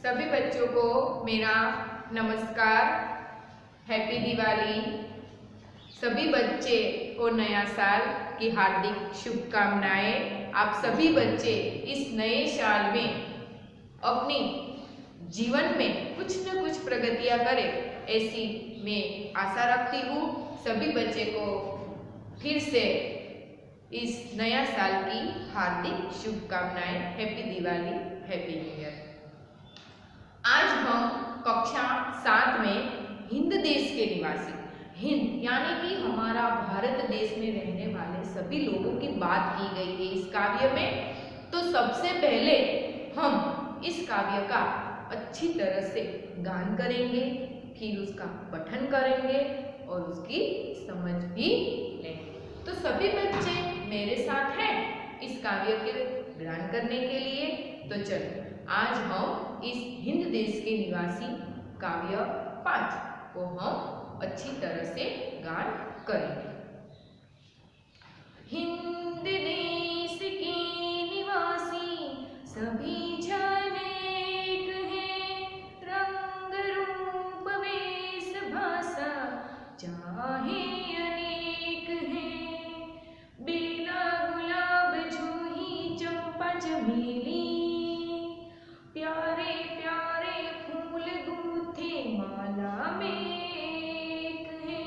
सभी बच्चों को मेरा नमस्कार, हैप्पी दिवाली। सभी बच्चे को नया साल की हार्दिक शुभकामनाएं। आप सभी बच्चे इस नए साल में अपनी जीवन में कुछ न कुछ प्रगतियां करें, ऐसी मैं आशा रखती हूँ। सभी बच्चे को फिर से इस नया साल की हार्दिक शुभकामनाएं। Happy Diwali, happy new year. आज हम कक्षा 7 में हिंद देश के निवासी, हिंद यानी कि हमारा भारत देश में रहने वाले सभी लोगों की बात की गई है इस काव्य में। तो सबसे पहले हम इस काव्य का अच्छी तरह से गान करेंगे, फिर उसका पठन करेंगे और उसकी समझ भी लेंगे। तो सभी बच्चे मेरे साथ हैं इस काव्य के गान करने के लिए। तो चलो आज हम इस हिंद देश के निवासी काव्य 5 को हम अच्छी तरह से गान करेंगे। हिंद देश के निवासी सभी जन एक हैं, रंग रूप वेश भाषा चाहे अनेक हैं। बेला गुलाब जूही चंपा चमेली, प्यारे प्यारे फूल गूथे माला में एक है,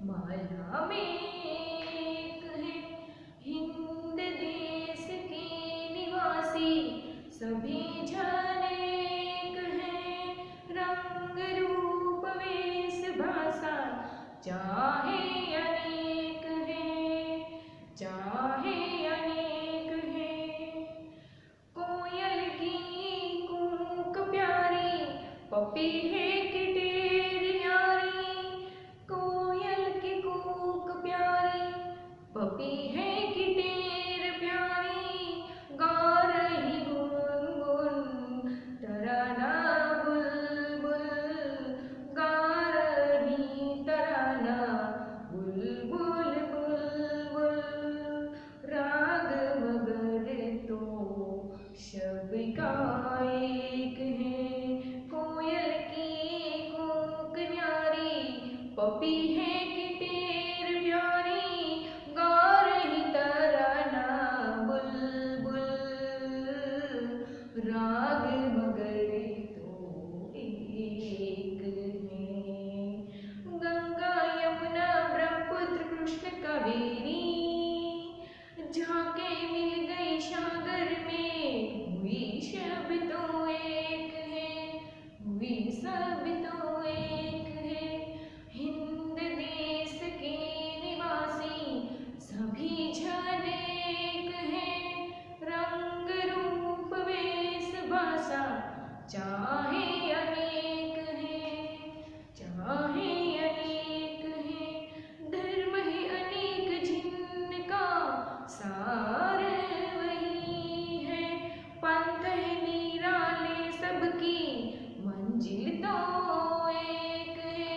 माला में एक है। हिंद देश के निवासी सभी जन एक हैं, रंग रूप वेश भाषा चाहे अनेक है, चाहे अनेक है। कोयल की कूक प्यारी, पपी है किटेर न्यारी। कोयल की कूक प्यारी, पपी है किटेर प्यारी। गा रही गुनगुन तराना बुलबुल, गा रही तराना बुलबुल बुलबुल। राग मगर तो सभी का एक है, कोयल की कूक न्यारी, पपी है किटेर प्यारी। गा रही तराना बुलबुल, राग मगर तो एक है। गंगा यमुना ब्रह्मपुत्र कृष्ण कावेरी, झाके मिल गई सागर में, हुई सब तो एक है, हुई सब तो एक है। हिंद देश के निवासी सभी जन एक हैं, रंग रूप वेश भाषा चाहे अनेक है, चाहे अनेक है। धर्म है अनेक जिनका सार वही है, पंथ है निराले सबकी मंजिल तो एक है,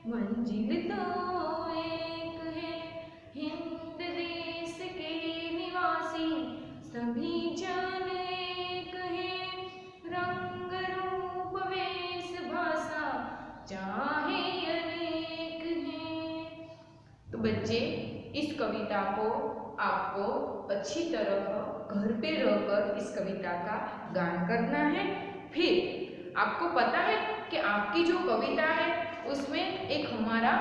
मंजिल तो एक है। हिंद देश के निवासी सभी जन एक हैं, रंग रूप वेश भाषा चाहे अनेक हैं। तो बच्चे इस कविता को आपको अच्छी तरह घर पे रहकर इस कविता का गान करना है। फिर आपको पता है कि आपकी जो कविता है उसमें एक हमारा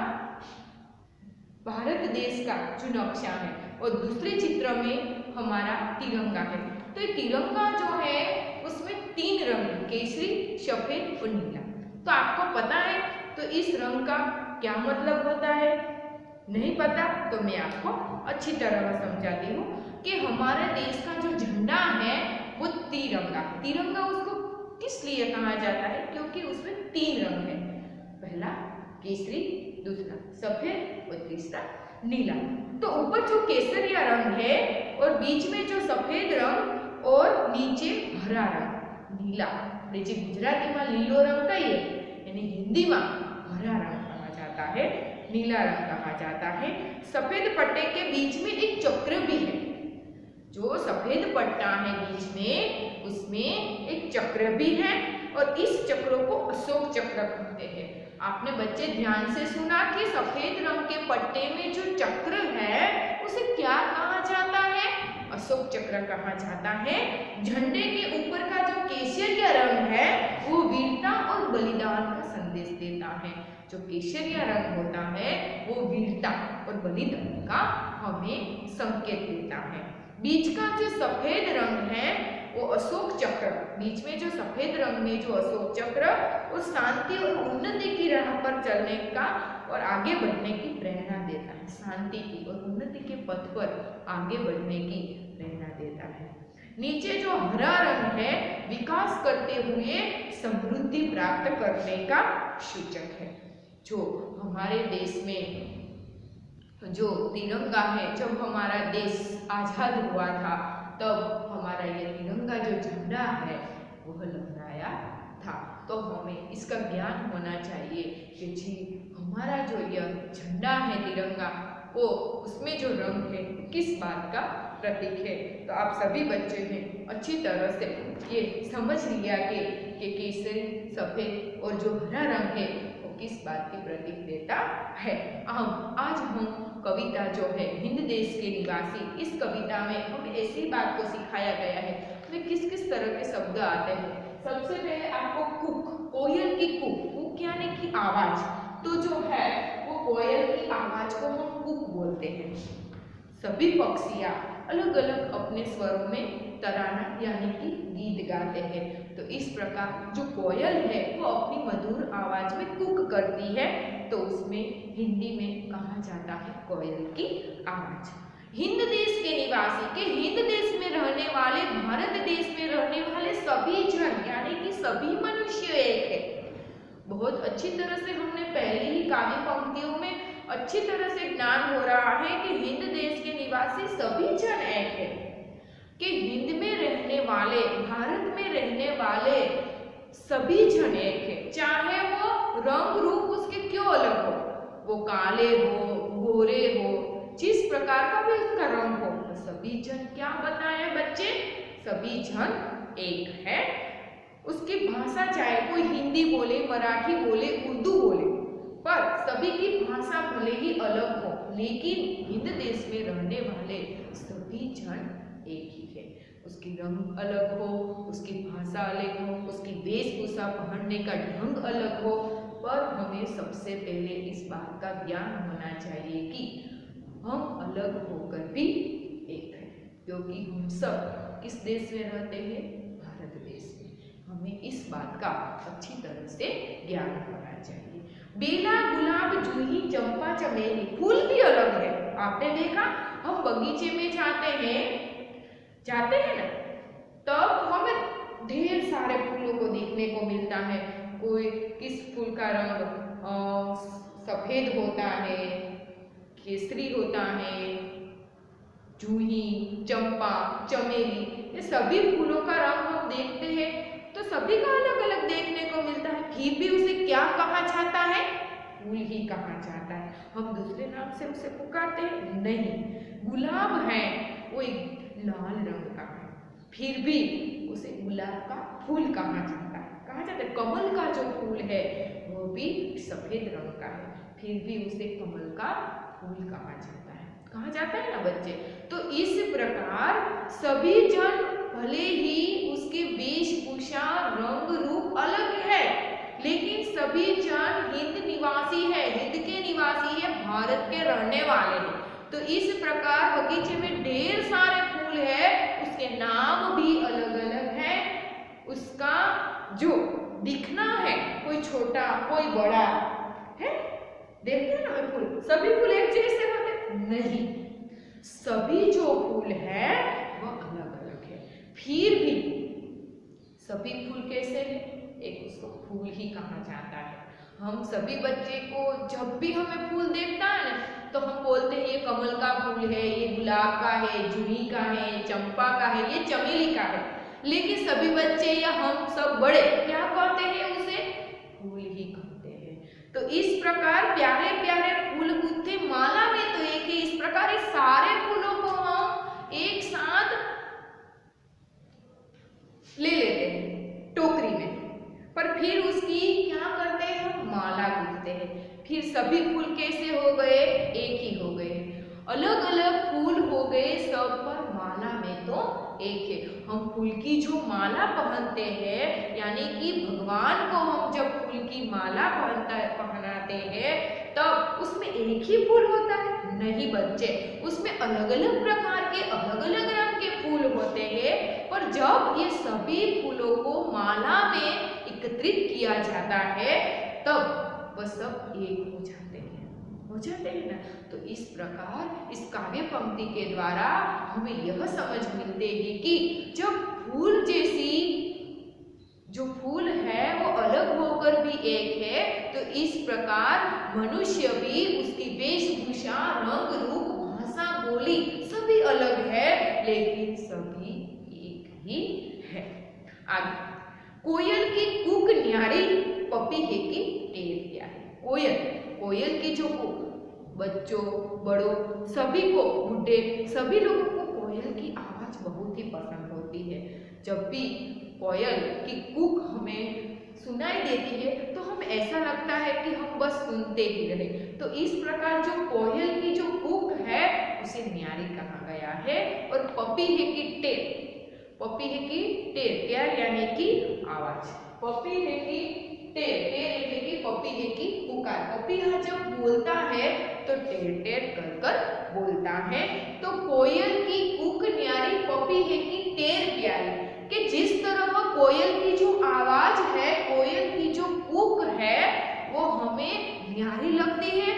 भारत देश का जो नक्शा है और दूसरे चित्र में हमारा तिरंगा है। तो ये तिरंगा जो है उसमें 3 रंग, केसरी, सफेद और नीला। तो आपको पता है तो इस रंग का क्या मतलब होता है? नहीं पता तो मैं आपको अच्छी तरह समझाती हूँ कि हमारे देश का जो झंडा है वो तिरंगा। तिरंगा उसको किस लिए कहा जाता है? क्योंकि उसमें 3 रंग है, पहला केसरी, दूसरा सफेद और तीसरा नीला। तो ऊपर जो केसरिया रंग है और बीच में जो सफेद रंग और नीचे हरा रंग नीला, नीचे गुजराती में लीलो रंग कहिए, यानी हिंदी में हरा रंग कहा जाता है, नीला रंग कहा जाता है। सफेद पट्टे के बीच में एक चक्र भी है, जो सफेद पट्टा है बीच में उसमें एक चक्र भी है और इस चक्रों को अशोक चक्र कहते हैं। आपने बच्चे ध्यान से सुना कि सफेद रंग के पट्टे में जो चक्र है उसे क्या कहा जाता है? अशोक चक्र कहा जाता है। झंडे के ऊपर का जो केसरिया रंग है वो वीरता और बलिदान का संदेश देता है। जो केसरिया रंग होता है वो वीरता और बलिदान का हमें संकेत देता है। बीच का जो सफेद रंग है वो अशोक चक्र, बीच में जो सफेद रंग में जो अशोक चक्र वो शांति और उन्नति की राह पर चलने का और आगे बढ़ने की प्रेरणा देता है। शांति की और उन्नति के पथ पर आगे बढ़ने की प्रेरणा देता है। नीचे जो हरा रंग है विकास करते हुए समृद्धि प्राप्त करने का सूचक है। जो हमारे देश में जो तिरंगा है, जब हमारा देश आजाद हुआ था तब हमारा ये तिरंगा जो झंडा है वह लहराया था। तो हमें इसका ज्ञान होना चाहिए कि जी हमारा जो यह झंडा है तिरंगा वो उसमें जो रंग है किस बात का प्रतीक है। तो आप सभी बच्चे ने अच्छी तरह से ये समझ लिया कि केसरी, सफेद और जो हरा रंग है वो किस बात की प्रतीक देता है। आज हम कविता जो है हिंद देश के निवासी, इस कविता में हमें ऐसी बात को सिखाया गया है कि किस किस तरह के शब्द आते हैं। सबसे पहले आपको कुक, कोयल की कुक यानी कि आवाज, तो जो है वो कोयल की आवाज को हम कुक बोलते हैं। सभी पक्षियां अलग अलग अपने स्वरों में तराना यानी कि गीत गाते हैं। तो इस प्रकार जो कोयल है वो अपनी मधुर आवाज में कुक करती है, तो उसमें हिंदी में कहा जाता है कोयल की आवाज। हिंद देश के निवासी के हिंद देश में रहने वाले, भारत देश में रहने वाले सभी जन यानी कि सभी मनुष्य एक है। बहुत अच्छी तरह से हमने पहली ही काव्य पंक्तियों में अच्छी तरह से ज्ञान हो रहा है कि हिंद देश के निवासी सभी जन एक है, कि हिंद में रहने वाले, भारत में रहने वाले सभी जन एक है। चाहे वो रंग रूप उसके क्यों अलग हो, वो काले हो, गोरे हो, जिस प्रकार का भी उसका रंग हो, तो सभी जन क्या बताए बच्चे? सभी जन एक है। उसकी भाषा चाहे कोई हिंदी बोले, मराठी बोले, उर्दू बोले, पर सभी की भाषा भले ही अलग हो, लेकिन हिंद देश में रहने वाले सभी जन एक ही है। उसकी रंग अलग हो, उसकी भाषा अलग हो, उसकी वेशभूषा पहनने का ढंग अलग हो, पर हमें सबसे पहले इस बात का ज्ञान होना चाहिए कि हम अलग होकर भी एक हैं, क्योंकि हम सब किस देश में रहते हैं? भारत देश में। हमें इस बात का अच्छी तरह से ज्ञान होना चाहिए। बेला, गुलाब, जूही, चंपा, चमेली, फूल भी अलग है। आपने देखा हम बगीचे में जाते हैं ना, तब हमें ढेर सारे फूलों को देखने को मिलता है। कोई किस फूल का रंग सफेद होता है, केसरी होता है, जूही, चंपा, चमेली, ये सभी फूलों का रंग हम देखते हैं तो सभी का अलग अलग देखने को मिलता है। फिर भी उसे क्या कहा जाता है? फूल ही कहा जाता है। हम दूसरे नाम से उसे पुकारते हैं? नहीं। गुलाब है वो एक लाल रंग का है, फिर भी उसे गुलाब का फूल कहा जाता है। कहा जाता है कमल का जो फूल है वो भी सफेद रंग का है, फिर भी उसे कमल का फूल कहा जाता है। कहा जाता है ना बच्चे। तो इस प्रकार सभी जन भले ही उसके वेशभूषा, रंग रूप अलग है, लेकिन सभी जन हिंद निवासी है, हिंद के निवासी है, भारत के रहने वाले हैं। तो इस प्रकार बगीचे में ढेर सारे फूल है, उसके नाम भी अलग अलग है, उसका जो दिखना है कोई छोटा कोई बड़ा है। देखते हैं ना फूल, सभी फूल एक जैसे होते नहीं, सभी जो फूल है वह अलग अलग है। फिर भी सभी फूल कैसे हैं? एक उसको फूल ही कहा जाता है। हम सभी बच्चे को जब भी हमें फूल देखता है ना तो हम बोलते हैं ये कमल का फूल है, ये गुलाब का है, जूही का है, चंपा का है, ये चमेली का है, लेकिन सभी बच्चे या हम सब बड़े क्या कहते हैं? उसे फूल ही कहते हैं। तो इस प्रकार प्यारे प्यारे फूल गुत्थे माला में तो एक ही, इस प्रकार इस सारे फूलों को हम एक साथ ले लेते हैं टोकरी में, सभी फूल कैसे हो गए? एक ही हो गए। अलग अलग फूल हो गए सब, पर माला में तो एक है। हम फूल की जो माला पहनते हैं, यानी कि भगवान को हम जब फूल की माला पहनाते हैं, तब उसमें एक ही फूल होता है? नहीं बच्चे, उसमें अलग अलग प्रकार के अलग अलग रंग के फूल होते हैं। पर जब ये सभी फूलों को माला में एकत्रित किया जाता है, तब वह सब एक हो जाते हैं, ना। तो इस प्रकार इस काव्य पंक्ति के द्वारा हमें यह समझ मिलते हैं कि जब फूल जैसी जो फूल है वो अलग होकर भी एक है, तो इस प्रकार मनुष्य भी, उसकी वेशभूषा, रंग रूप, भाषा, बोली सभी अलग है, लेकिन सभी एक ही है। आगे, कोयल की कूक न्यारी, पपी है की टेर क्या है? कोयल, कोयल की जो बच्चों, बड़ों, सभी को, बूढ़े, सभी लोगों को कोयल की आवाज बहुत ही पसंद होती है। जब भी कोयल की कूक हमें सुनाई देती है तो हम ऐसा लगता है कि हम बस सुनते ही रहे। तो इस प्रकार जो कोयल की जो कूक है उसे न्यारी कहा गया है। और पपी है की टेर, पपी है की टेर, टेर यानी कि आवाज, पपी है की टेर, टेर यानी कि पपी है की पुकार। पपी जब बोलता है तो टेर टेर कर कर बोलता है। तो कोयल की कूक न्यारी, पपी है की टेर प्यारी, कि जिस तरह कोयल की जो आवाज है, कोयल की जो कूक है, वो हमें न्यारी लगती है,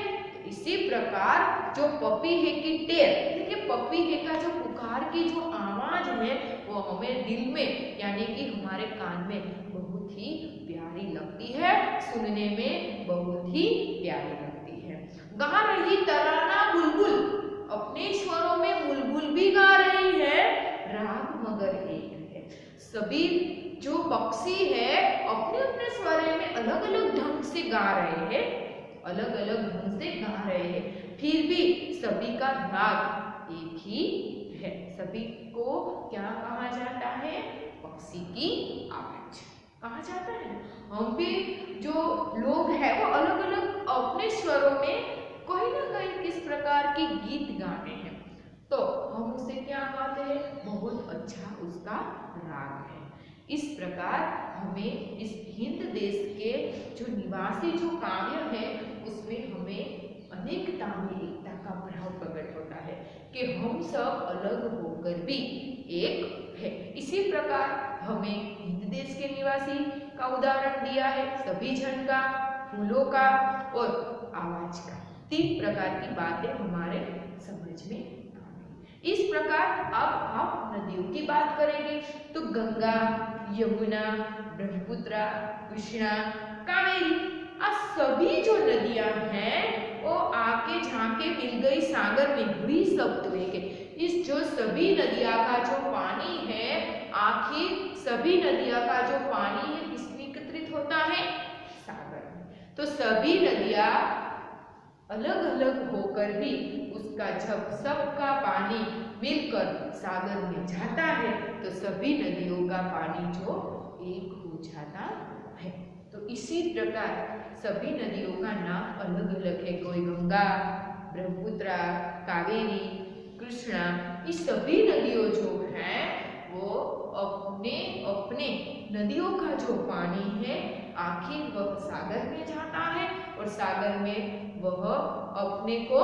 इसी प्रकार जो पपी है की टेर, देखिए पपी है का जो पुकार की जो आवाज है वो हमें दिल में, यानी कि हमारे कान में बहुत ही प्यारी लगती है, सुनने में बहुत ही प्यारी लगती है। गा रही तराना बुलबुल, अपने स्वरों में बुलबुल भी गा रही है, राग मगर एक है। सभी जो पक्षी है अपने अपने स्वर में अलग अलग ढंग से गा रहे हैं, अलग अलग ढंग से गा रहे हैं, फिर भी सभी का राग एक ही है। सभी को क्या कहा जाता है? पक्षी की आवाज कहा जाता है। हम भी जो लोग हैं वो अलग अलग अपने स्वरों में कहीं ना कहीं किस प्रकार के गीत गाते हैं, तो हम उसे क्या कहते हैं? बहुत अच्छा उसका राग है। इस प्रकार हमें इस हिंद देश के जो निवासी जो काव्य है उसमें हमें अनेकता में एकता का भाव प्रकट होता है कि हम सब अलग होकर भी एक है। इसी प्रकार हमें हिंद देश के निवासी का उदाहरण दिया है, सभी जन का, फूलों का और आवाज का। 3 प्रकार की बातें हमारे समझ में आ गई। इस प्रकार अब हम नदियों की बात करेंगे तो गंगा, यमुना, ब्रह्मपुत्र, कृष्णा, कावेरी, आज सभी जो नदियां हैं वो आके झांके मिल गई सागर में, हुई सब तो एक है। इस जो सभी नदियां का जो पानी है, आखिर सभी नदियां का जो पानी है किसमें एकत्रित होता है? सागर में। तो सभी नदियां अलग अलग होकर भी उसका जब सबका पानी मिलकर सागर में जाता है तो सभी नदियों का पानी जो एक हो जाता है। तो इसी प्रकार सभी नदियों का नाम अलग अलग है, कोई गंगा, ब्रह्मपुत्र, कावेरी, कृष्णा, ये सभी नदियों जो हैं वो अपने अपने नदियों का जो पानी है आखिर वह सागर में जाता है और सागर में वह अपने को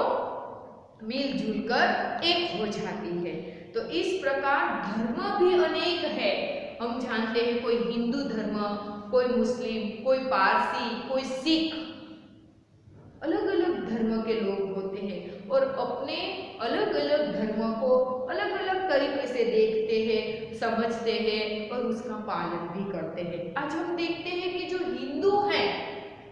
मिलजुल कर एक हो जाती है। तो इस प्रकार धर्म भी अनेक है। हम जानते हैं कोई हिंदू धर्म, कोई मुस्लिम, कोई पारसी, कोई सिख, अलग अलग धर्म के लोग होते हैं और अपने अलग अलग धर्म को अलग अलग तरीके से देखते हैं, समझते हैं और उसका पालन भी करते हैं। आज हम देखते हैं कि जो हिंदू हैं,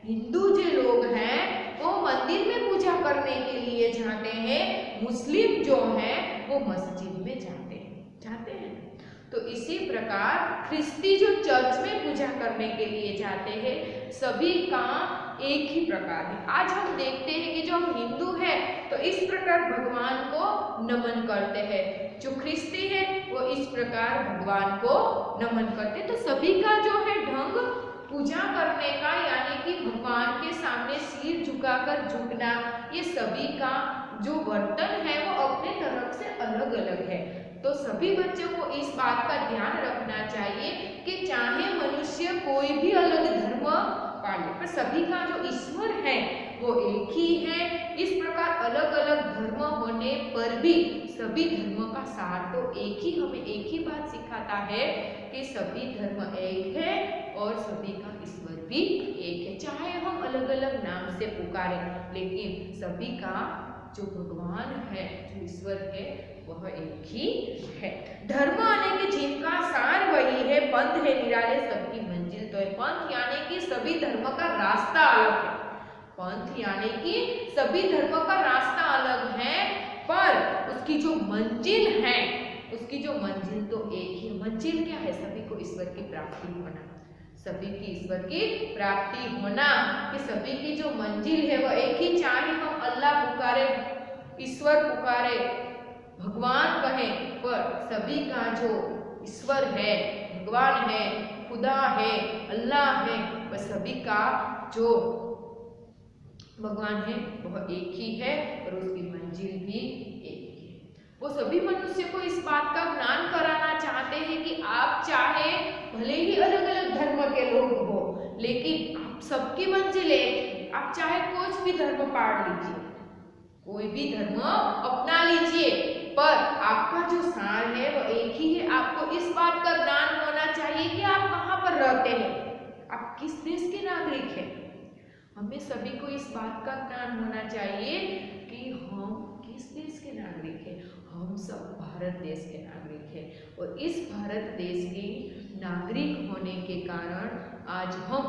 हिंदू जो लोग हैं वो मंदिर में पूजा करने के लिए जाते हैं, मुस्लिम जो हैं वो मस्जिद में जाते हैं। तो इसी प्रकार ख्रिस्ती जो चर्च में पूजा करने के लिए जाते हैं, सभी का एक ही प्रकार है। आज हम देखते हैं कि जो हम हिंदू हैं तो इस प्रकार भगवान को नमन करते हैं, जो ख्रिस्ती है वो इस प्रकार भगवान को नमन करते हैं। तो सभी का जो है ढंग पूजा करने का यानी कि भगवान के सामने सिर झुकाकर झुकना, ये सभी का जो वर्तन है वो अपने तरफ से अलग अलग है। तो सभी बच्चों को इस बात का ध्यान रखना चाहिए कि चाहे मनुष्य कोई भी अलग धर्म पाले, पर सभी का जो ईश्वर है वो एक ही है। इस प्रकार अलग अलग धर्म होने पर भी सभी धर्मों का सार तो एक ही, हमें एक ही बात सिखाता है कि सभी धर्म एक है और सभी का ईश्वर भी एक है। चाहे हम अलग अलग नाम से पुकारें, लेकिन सभी का जो भगवान है, जो ईश्वर है, वह एक ही है। धर्म यानी कि जिनका सार वही है, पंथ है निराले सबकी मंजिल तो है। पंथ यानी कि सभी धर्म का रास्ता अलग है। पंथ यानी कि सभी धर्म का रास्ता अलग है, पर उसकी जो मंजिल है, उसकी जो मंजिल तो एक ही। मंजिल क्या है? सभी को ईश्वर की प्राप्ति होना, सभी की ईश्वर की प्राप्ति होना, कि सभी की जो मंजिल है वह एक ही। चाहे हम अल्लाह पुकारे, ईश्वर पुकारे, भगवान कहें, पर सभी का जो ईश्वर है, भगवान है, खुदा है, अल्लाह है, वह सभी का जो भगवान है वह एक ही है और उसकी मंजिल भी एक ही है। वो सभी मनुष्य को इस बात का ज्ञान कराना चाहते हैं कि आप चाहे भले ही अलग अलग धर्म के लोग हो, लेकिन आप सबकी मंजिल एक है। आप चाहे कोई भी धर्म पाड़ लीजिए, कोई भी धर्म अपना लीजिए, पर आपका जो सार है वो एक ही है। आपको इस बात का ज्ञान होना चाहिए कि आप कहाँ पर रहते हैं, आप किस देश के नागरिक हैं। हमें सभी को इस बात का ज्ञान होना चाहिए कि हम किस देश के नागरिक हैं। हम सब भारत देश के नागरिक हैं और इस भारत देश के नागरिक होने के कारण आज हम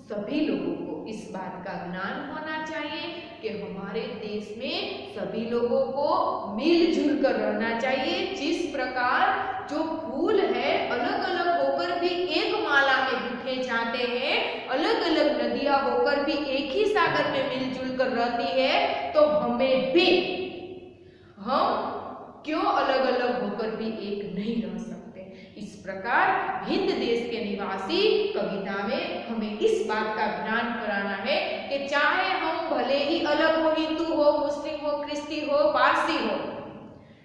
सभी लोगों को इस बात का ज्ञान होना चाहिए कि हमारे देश में सभी लोगों को मिलजुल कर रहना चाहिए। जिस प्रकार जो फूल है अलग अलग होकर भी एक माला में गुथे जाते हैं, अलग अलग नदियां होकर भी एक ही सागर में मिलजुल कर रहती है, तो हमें भी, हम क्यों अलग अलग होकर भी एक नहीं रह सकते। इस प्रकार हिंद देश के निवासी कविता में हमें इस बात का ज्ञान कराना है कि चाहे हम भले ही अलग हो, हिंदू हो, मुस्लिम हो, क्रिश्ती हो, पारसी हो,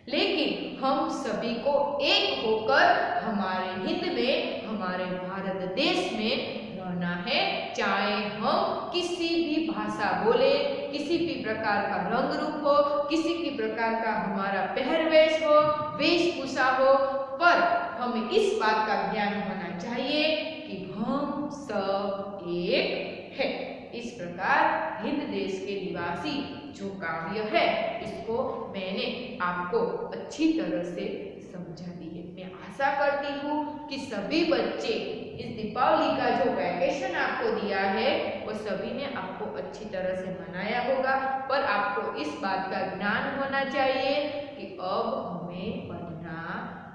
लेकिन हम सभी को एक होकर हमारे हिंद में, हमारे भारत देश में रहना है। चाहे हम किसी भी भाषा बोले, किसी भी प्रकार का रंग रूप हो, किसी भी प्रकार का हमारा पहरवेश हो, वेशभूषा हो, पर हमें इस बात का ज्ञान होना चाहिए कि हम सब एक है। इस प्रकार हिंद देश के निवासी जो काव्य है, इसको मैंने आपको अच्छी तरह से समझा दी है। मैं आशा करती हूँ कि सभी बच्चे इस दीपावली का जो वैकेशन आपको दिया है वो सभी ने आपको अच्छी तरह से मनाया होगा, पर आपको इस बात का ज्ञान होना चाहिए कि अब हमें पढ़ना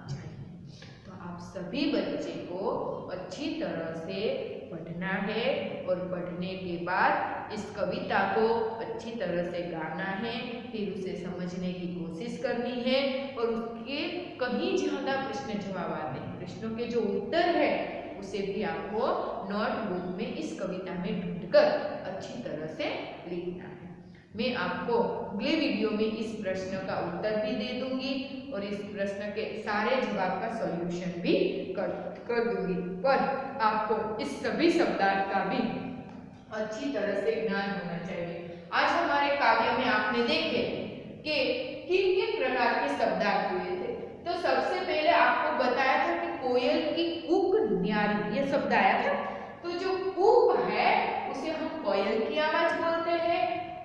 चाहिए। तो आप सभी बच्चे को अच्छी तरह से पढ़ना है और पढ़ने के बाद इस कविता को अच्छी तरह से गाना है, फिर उसे समझने की कोशिश करनी है और उसके कहीं ज़्यादा प्रश्न जवाब आते हैं, प्रश्नों के जो उत्तर है उसे भी आपको नोटबुक में इस कविता में ढूंढकर अच्छी तरह से लिखना है। मैं आपको अगले वीडियो में इस प्रश्न का उत्तर भी दे दूंगी और इस प्रश्न के सारे जवाब का सॉल्यूशन भी कर दूंगी, पर आपको इस सभी शब्दार्थ का भी अच्छी तरह से ज्ञान होना चाहिए। आज हमारे काव्य में आपने देखे कि किन किन प्रकार के शब्दार्थ हुए थे। तो सबसे पहले आपको बताया था कि कोयल की कूक न्यारी, ये शब्द आया था। तो जो कूक है उसे हम कोयल की आवाज बोलते हैं।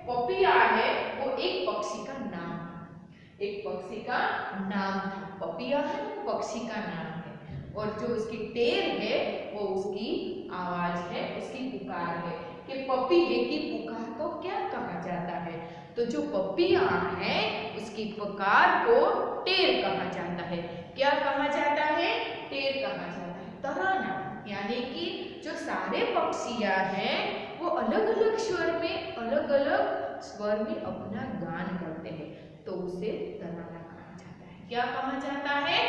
पपिया है वो एक पक्षी का नाम है, एक पक्षी का नाम था। पपिया है वो पक्षी का नाम है और जो उसकी टेर है वो उसकी आवाज है, उसकी पुकार है। कि पपीहे की पुकार को क्या कहा जाता है? तो जो पपिया है उसकी पुकार को टेर कहा जाता है। क्या कहा जाता है? टेर कहा जाता है। तराना यानी कि जो सारे पक्षियां हैं वो अलग अलग स्वर में, अलग अलग स्वर में अपना गान करते हैं, तो उसे तराना कहा जाता है। क्या कहा जाता है?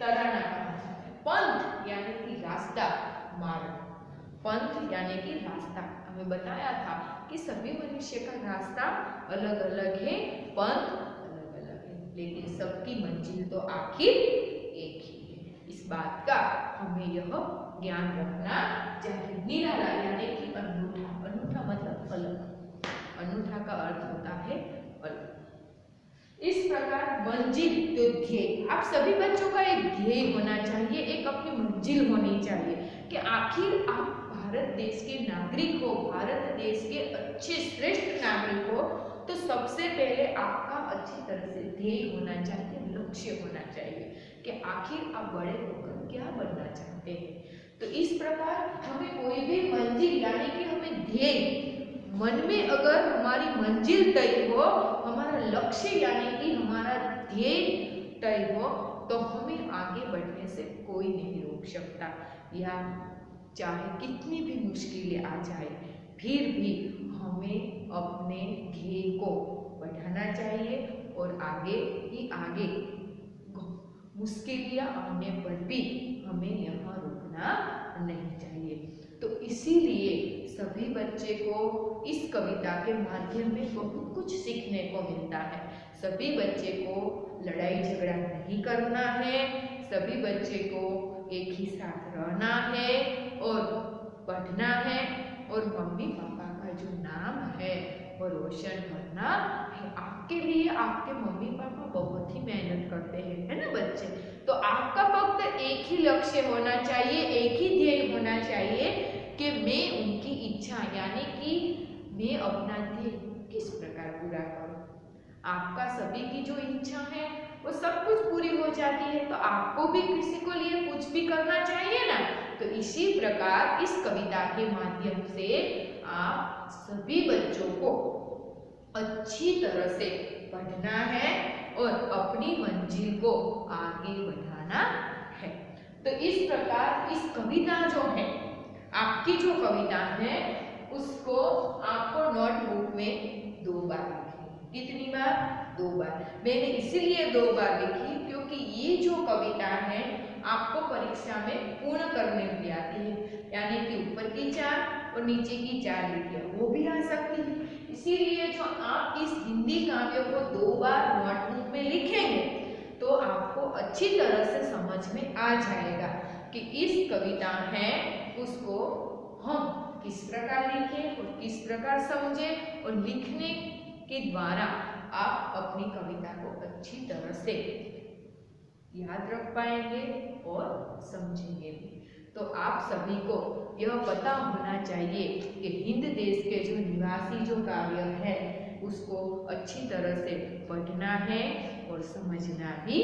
तराना कहा जाता है। पंथ यानी कि रास्ता, मार्ग। पंथ यानी कि रास्ता। हमें बताया था कि सभी मनुष्य का रास्ता अलग अलग है, पंथ अलग अलग है, लेकिन सबकी मंजिल तो आखिर एक ही है। इस बात का हमें यह ज्ञान रखना चाहिए। निराला यानी कि अनूठा, अनूठा मतलब अलग, अनूठा का अर्थ होता है अलग। इस प्रकार मंजिल तो ध्येय, आप सभी बच्चों का एक ध्येय होना चाहिए, एक अपनी मंजिल होनी चाहिए कि आखिर आप भारत देश के नागरिक हो, भारत देश के अच्छे श्रेष्ठ नागरिक हो, तो सबसे पहले आपका अच्छी तरह से ध्येय होना चाहिए, लक्ष्य होना चाहिए कि आखिर आप बड़े होकर क्या बनना चाहते हैं। तो इस प्रकार हमें कोई भी मंजिल यानी कि हमें ध्येय, मन में अगर हमारी मंजिल तय हो, हमारा लक्ष्य यानी कि हमारा ध्येय तय हो, तो हमें आगे बढ़ने से कोई नहीं रोक सकता। या चाहे कितनी भी मुश्किलें आ जाए, फिर भी हमें अपने ध्येय को बढ़ाना चाहिए और आगे ही आगे मुश्किलें आने पर भी हमें यहाँ रुकना नहीं चाहिए। तो इसीलिए सभी बच्चे को इस कविता के माध्यम में बहुत कुछ सीखने को मिलता है। सभी बच्चे को लड़ाई झगड़ा नहीं करना है, सभी बच्चे को एक ही साथ रहना है और पढ़ना है और मम्मी पापा का जो नाम है वो रोशन करना है। आपके लिए आपके मम्मी पापा बहुत ही मेहनत करते हैं, है ना बच्चे। तो आपका फक्त एक ही लक्ष्य होना चाहिए, एक ही ध्येय होना चाहिए कि मैं उनकी इच्छा यानी कि मैं अपना ध्येय किस प्रकार पूरा करूं। आपका सभी की जो इच्छा है वो सब कुछ पूरी हो जाती है, तो आपको भी किसी को लिए कुछ भी करना चाहिए ना। तो इसी प्रकार इस कविता के माध्यम से आप सभी बच्चों को अच्छी तरह से पढ़ना है और अपनी मंजिल को आगे बढ़ाना है। तो इस प्रकार इस कविता जो है, आपकी जो कविता है उसको आपको नोटबुक में 2 बार लिखी। कितनी बार? 2 बार। मैंने इसीलिए 2 बार लिखी क्योंकि ये जो कविता है आपको परीक्षा में पूर्ण करने की आती है, यानी कि ऊपर की 4 और नीचे की 4 लिखिए, वो भी आ सकती है। इसीलिए जो आप इस हिंदी काव्य को 2 बार नोटबुक में लिखेंगे तो आपको अच्छी तरह से समझ में आ जाएगा कि इस कविता है उसको हम किस प्रकार लिखें और किस प्रकार समझें, और लिखने के द्वारा आप अपनी कविता को अच्छी तरह से याद रख पाएंगे और समझेंगे भी। तो आप सभी को यह पता होना चाहिए कि हिंद देश के जो निवासी जो काव्य है उसको अच्छी तरह से पढ़ना है और समझना भी